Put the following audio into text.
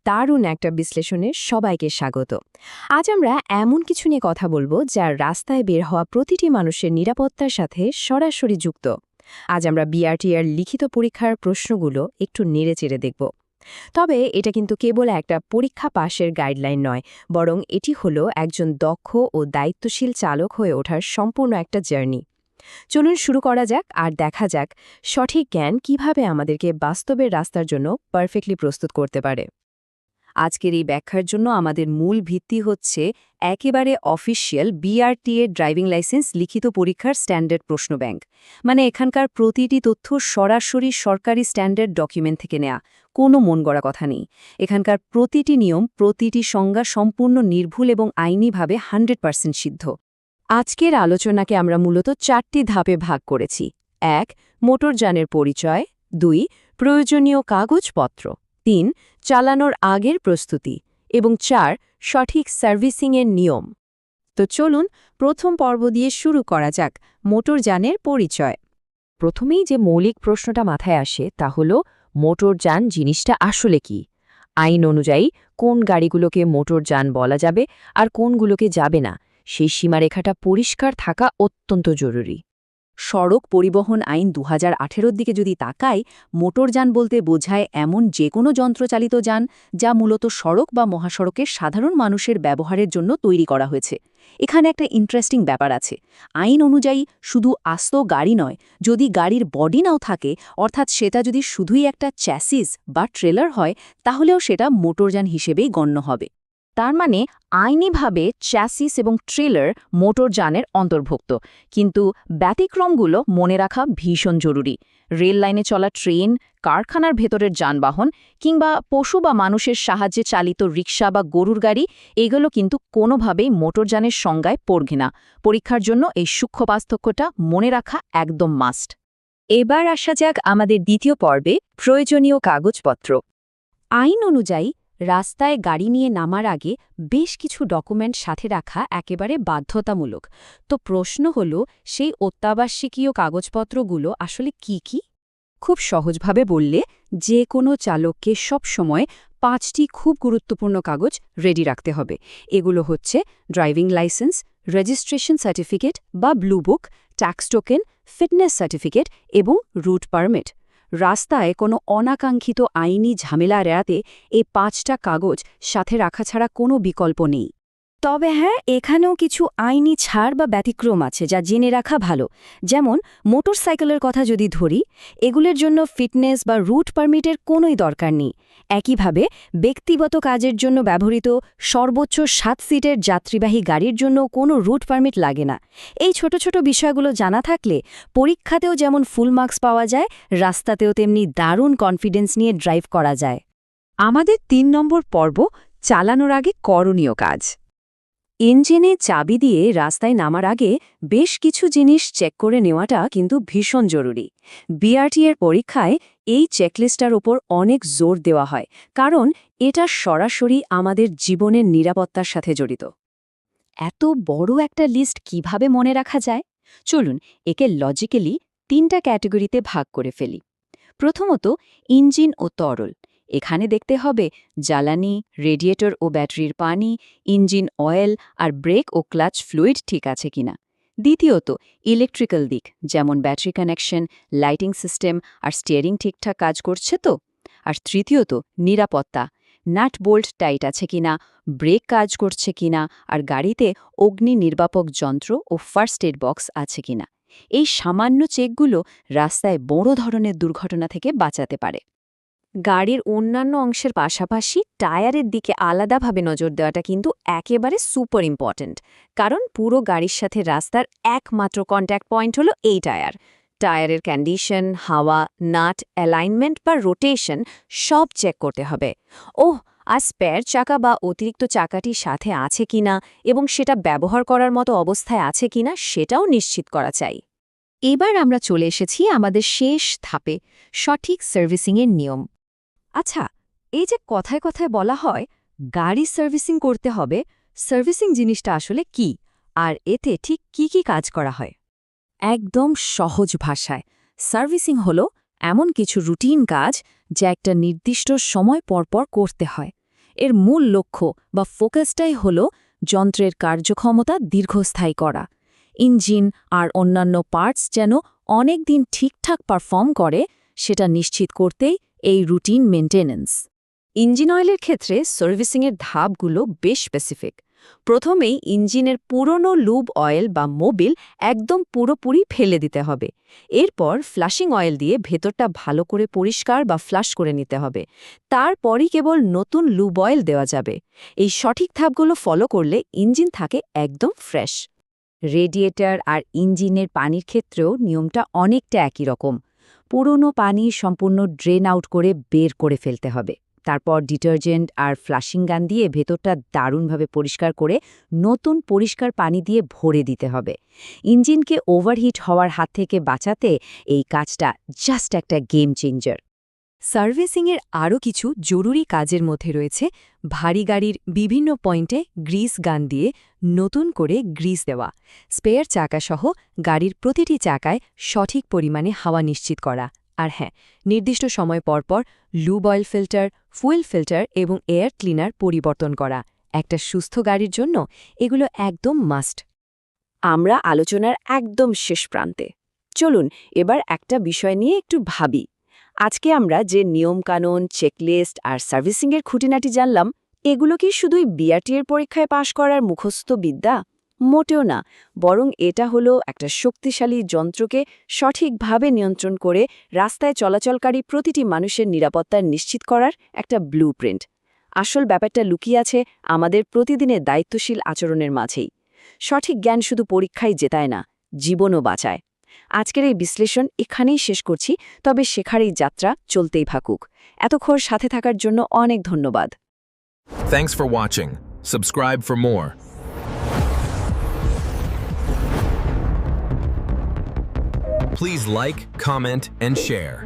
দারুণ একটা বিশ্লেষণে সবাইকে স্বাগত। আজ আমরা এমন কিছু নিয়ে কথা বলবো যা রাস্তায় বের হওয়া প্রতিটি মানুষের নিরাপত্তার সাথে সরাসরি যুক্ত। আজ আমরা বিআরটিআর লিখিত পরীক্ষার প্রশ্নগুলো একটু নেড়েচেড়ে দেখব। তবে এটা কিন্তু কেবল একটা পরীক্ষা পাশের গাইডলাইন নয়, বরং এটি হলো একজন দক্ষ ও দায়িত্বশীল চালক হয়ে ওঠার সম্পূর্ণ একটা জার্নি। চলুন শুরু করা যাক আর দেখা যাক সঠিক জ্ঞান কিভাবে আমাদেরকে বাস্তবের রাস্তার জন্য পারফেক্টলি প্রস্তুত করতে পারে। আজকের এই ব্যাখ্যার জন্য আমাদের মূল ভিত্তি হচ্ছে একেবারে অফিসিয়াল বিআরটিএ ড্রাইভিং লাইসেন্স লিখিত পরীক্ষার স্ট্যান্ডার্ড প্রশ্ন ব্যাংক। মানে এখানকার প্রতিটি তথ্য সরাসরি সরকারি স্ট্যান্ডার্ড ডকুমেন্ট থেকে নেওয়া, কোনো মন গড়া কথা নেই। এখানকার প্রতিটি নিয়ম, প্রতিটি সংজ্ঞা সম্পূর্ণ নির্ভুল এবং আইনিভাবে 100% সিদ্ধ। আজকের আলোচনাকে আমরা মূলত 4টি ধাপে ভাগ করেছি। 1. মোটরযানের পরিচয়। 2. প্রয়োজনীয় কাগজপত্র। 3. চালানোর আগের প্রস্তুতি এবং 4. সঠিক সার্ভিসিংয়ের নিয়ম। তো চলুন প্রথম পর্ব দিয়ে শুরু করা যাক, মোটরযানের পরিচয়। প্রথমেই যে মৌলিক প্রশ্নটা মাথায় আসে তা হল মোটরযান জিনিসটা আসলে কি। আইন অনুযায়ী কোন গাড়িগুলোকে মোটরযান বলা যাবে আর কোনগুলোকে যাবে না, সেই সীমারেখাটা পরিষ্কার থাকা অত্যন্ত জরুরি। সড়ক পরিবহন আইন 2018 দিকে যদি তাকাই, মোটরযান বলতে বোঝায় এমন যে কোনো যন্ত্রচালিত যান যা মূলত সড়ক বা মহাসড়কের সাধারণ মানুষের ব্যবহারের জন্য তৈরি করা হয়েছে। এখানে একটা ইন্টারেস্টিং ব্যাপার আছে। আইন অনুযায়ী শুধু আস্ত গাড়ি নয়, যদি গাড়ির বডি নাও থাকে, অর্থাৎ সেটা যদি শুধুই একটা চ্যাসিস বা ট্রেলার হয়, তাহলেও সেটা মোটরযান হিসেবেই গণ্য হবে। তার মানে আইনিভাবে চ্যাসিস এবং ট্রেলার মোটরযানের অন্তর্ভুক্ত, কিন্তু ব্যতিক্রমগুলো মনে রাখা ভীষণ জরুরি। রেল লাইনে চলা ট্রেন, কারখানার ভেতরের যানবাহন কিংবা পশু বা মানুষের সাহায্যে চালিত রিক্সা বা গরুর গাড়ি, এগুলো কিন্তু কোনোভাবেই মোটরযানের সংজ্ঞায় পড়বে না। পরীক্ষার জন্য এই সূক্ষ্ম পার্থক্যটা মনে রাখা একদম মাস্ট। এবার আসা যাক আমাদের দ্বিতীয় পর্বে, প্রয়োজনীয় কাগজপত্র। আইন অনুযায়ী রাস্তায় গাড়ি নিয়ে নামার আগে বেশ কিছু ডকুমেন্ট সাথে রাখা একেবারে বাধ্যতামূলক। তো প্রশ্ন হল, সেই অত্যাবশ্যকীয় কাগজপত্রগুলো আসলে কি কি? খুব সহজভাবে বললে, যে কোনো চালককে সবসময় 5টি খুব গুরুত্বপূর্ণ কাগজ রেডি রাখতে হবে। এগুলো হচ্ছে ড্রাইভিং লাইসেন্স, রেজিস্ট্রেশন সার্টিফিকেট বা blue book, tax token, fitness certificate এবং রুট পারমিট। রাস্তায় কোনো অনাকাঙ্ক্ষিত আইনি ঝামেলা এড়াতে এই 5টা কাগজ সাথে রাখা ছাড়া কোনো বিকল্প নেই। তবে হ্যাঁ, এখানেও কিছু আইনি ছাড় বা ব্যতিক্রম আছে যা জেনে রাখা ভালো। যেমন মোটরসাইকেলের কথা যদি ধরি, এগুলোর জন্য ফিটনেস বা রুট পারমিটের কোনোই দরকার নেই। একইভাবে ব্যক্তিগত কাজের জন্য ব্যবহৃত সর্বোচ্চ 7 সিটের যাত্রীবাহী গাড়ির জন্য কোনো রুট পারমিট লাগে না। এই ছোট ছোট বিষয়গুলো জানা থাকলে পরীক্ষাতেও যেমন ফুল মার্কস পাওয়া যায়, রাস্তাতেও তেমনি দারুণ কনফিডেন্স নিয়ে ড্রাইভ করা যায়। আমাদের 3 নম্বর পর্ব, চালানোর আগে করণীয় কাজ। ইঞ্জিনে চাবি দিয়ে রাস্তায় নামার আগে বেশ কিছু জিনিস চেক করে নেওয়াটা কিন্তু ভীষণ জরুরি। বিআরটিএর পরীক্ষায় এই চেকলিস্টটার ওপর অনেক জোর দেওয়া হয়, কারণ এটা সরাসরি আমাদের জীবনের নিরাপত্তার সাথে জড়িত। এত বড় একটা লিস্ট কিভাবে মনে রাখা যায়? চলুন একে লজিক্যালি 3টা ক্যাটেগরিতে ভাগ করে ফেলি। প্রথমত, ইঞ্জিন ও তরল। এখানে দেখতে হবে জ্বালানি, রেডিয়েটর ও ব্যাটারির পানি, ইঞ্জিন অয়েল আর ব্রেক ও ক্লাচ ফ্লুইড ঠিক আছে কিনা। দ্বিতীয়ত, ইলেকট্রিক্যাল দিক, যেমন ব্যাটারি কানেকশন, লাইটিং সিস্টেম আর স্টিয়ারিং ঠিকঠাক কাজ করছে তো। আর তৃতীয়ত, নিরাপত্তা, নাট বোল্ট টাইট আছে কিনা, ব্রেক কাজ করছে কিনা, আর গাড়িতে অগ্নি নির্বাপক যন্ত্র ও ফার্স্ট এড বক্স আছে কিনা। এই সামান্য চেকগুলো রাস্তায় বড় ধরনের দুর্ঘটনা থেকে বাঁচাতে পারে। গাড়ির অন্যান্য অংশের পাশাপাশি টায়ারের দিকে আলাদাভাবে নজর দেওয়াটা কিন্তু একেবারে সুপার ইম্পর্ট্যান্ট, কারণ পুরো গাড়ির সাথে রাস্তার একমাত্র কন্ট্যাক্ট পয়েন্ট হলো এই টায়ার। টায়ারের কন্ডিশন, হাওয়া, নাট, অ্যালাইনমেন্ট বা রোটেশন সব চেক করতে হবে। আর স্পেয়ার চাকা বা অতিরিক্ত চাকাটি সাথে আছে কিনা এবং সেটা ব্যবহার করার মতো অবস্থায় আছে কিনা সেটাও নিশ্চিত করা চাই। এবার আমরা চলে এসেছি আমাদের শেষ ধাপে, সঠিক সার্ভিসিংয়ের নিয়ম। আচ্ছা, এই যে কথায় কথায় বলা হয় গাড়ি সার্ভিসিং করতে হবে, সার্ভিসিং জিনিসটা আসলে কি আর এতে ঠিক কি কি কাজ করা হয়? একদম সহজ ভাষায়, সার্ভিসিং হলো এমন কিছু রুটিন কাজ যা একটা নির্দিষ্ট সময় পরপর করতে হয়। এর মূল লক্ষ্য বা ফোকাসটাই হল যন্ত্রের কার্যক্ষমতা দীর্ঘস্থায়ী করা। ইঞ্জিন আর অন্যান্য পার্টস যেন অনেক দিন ঠিকঠাক পারফর্ম করে সেটা নিশ্চিত করতেই এই রুটিন মেইনটেন্যান্স। ইঞ্জিন অয়েলের ক্ষেত্রে সার্ভিসিংয়ের ধাপগুলো বেশ স্পেসিফিক। প্রথমেই ইঞ্জিনের পুরনো লুব অয়েল বা মোবিল একদম পুরোপুরি ফেলে দিতে হবে। এরপর ফ্লাশিং অয়েল দিয়ে ভেতরটা ভালো করে পরিষ্কার বা ফ্লাশ করে নিতে হবে। তারপরই কেবল নতুন লুব অয়েল দেওয়া যাবে। এই সঠিক ধাপগুলো ফলো করলে ইঞ্জিন থাকে একদম ফ্রেশ। রেডিয়েটর আর ইঞ্জিনের পানির ক্ষেত্রেও নিয়মটা অনেকটা একই রকম। পুরনো পানি সম্পূর্ণ ড্রেন আউট করে বের করে ফেলতে হবে। তারপর ডিটারজেন্ট আর ফ্লাশিং গান দিয়ে ভেতরটা দারুণভাবে পরিষ্কার করে নতুন পরিষ্কার পানি দিয়ে ভরে দিতে হবে। ইঞ্জিনকে ওভারহিট হওয়ার হাত থেকে বাঁচাতে এই কাজটা জাস্ট একটা গেম চেঞ্জার। সার্ভিসিংয়ের আরও কিছু জরুরি কাজের মধ্যে রয়েছে ভারী গাড়ির বিভিন্ন পয়েন্টে গ্রিস গান দিয়ে নতুন করে গ্রিস দেওয়া, স্পেয়ার চাকাসহ গাড়ির প্রতিটি চাকায় সঠিক পরিমাণে হাওয়া নিশ্চিত করা, আর হ্যাঁ, নির্দিষ্ট সময় পরপর lube oil filter, fuel filter এবং এয়ার ক্লিনার পরিবর্তন করা। একটা সুস্থ গাড়ির জন্য এগুলো একদম মাস্ট। আমরা আলোচনার একদম শেষ প্রান্তে। চলুন এবার একটা বিষয় নিয়ে একটু ভাবি। আজকে আমরা যে নিয়মকানুন, চেকলিস্ট আর সার্ভিসিংয়ের খুঁটিনাটি জানলাম, এগুলো কি শুধুই বিআরটিএর পরীক্ষায় পাশ করার মুখস্থ বিদ্যা? মোটেও না, বরং এটা হলো একটা শক্তিশালী যন্ত্রকে সঠিকভাবে নিয়ন্ত্রণ করে রাস্তায় চলাচলকারী প্রতিটি মানুষের নিরাপত্তা নিশ্চিত করার একটা ব্লুপ্রিন্ট। আসল ব্যাপারটা লুকিয়ে আছে আমাদের প্রতিদিনের দায়িত্বশীল আচরণের মাঝেই। সঠিক জ্ঞান শুধু পরীক্ষায় জেতায় না, জীবনও বাঁচায়। আজকের এই বিশ্লেষণ এখানেই শেষ করছি, তবে শেখার এই যাত্রা চলতেই থাকুক। এতক্ষণ সাথে থাকার জন্য অনেক ধন্যবাদ। Thanks for watching. Subscribe for more. Please like, comment, and share.